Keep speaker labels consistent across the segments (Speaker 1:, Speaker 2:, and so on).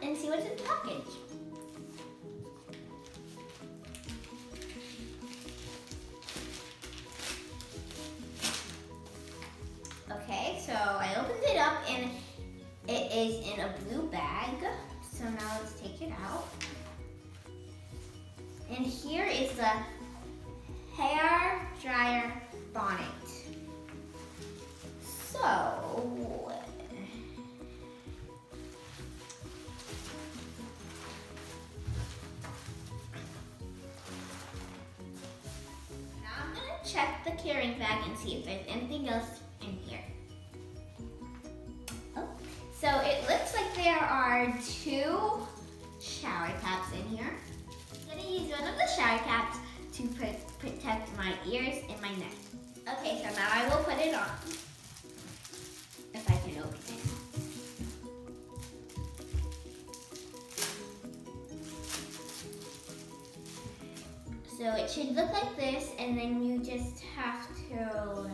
Speaker 1: and see what's in the package. Okay, so I opened it up and it is in a blue bag. So now let's take it out. And here is the hair dryer bonnet. So, now I'm gonna check the carrying bag and see if there's anything else in here. Oh, so it looks like there are 2 shower caps in here. I'm gonna use one of the shower caps to protect my ears and my neck. Okay, so now I will put it on. If I can open it. So it should look like this, and then you just have to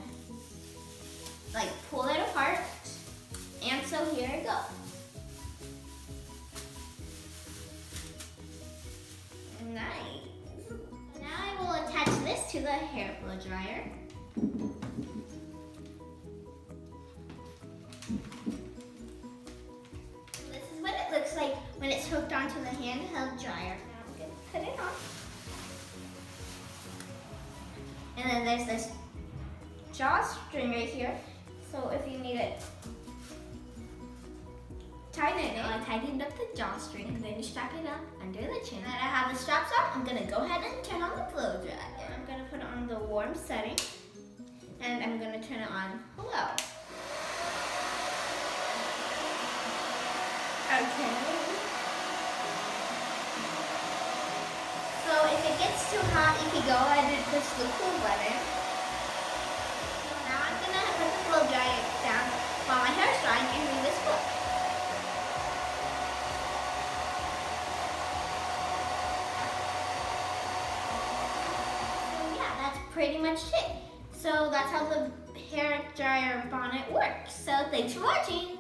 Speaker 1: like pull it apart. And so here it goes. Nice. Now I will attach this to the hair blow dryer. This is what it looks like when it's hooked onto the handheld dryer. Now I'm gonna put it on. And then there's this drawstring right here. So if you need it tighten it. I tightened up the drawstring and then you strap it up under the chin. Now that I have the straps on, I'm gonna go ahead and turn on the blow dryer. I'm gonna put it on the warm setting and I'm gonna turn it on low. Okay. So if it gets too hot, you can go ahead and push the cool button. So now I'm gonna put the blow dryer down while my hair is drying and read this book. Pretty much it. So that's how the hair dryer bonnet works. So thanks for watching.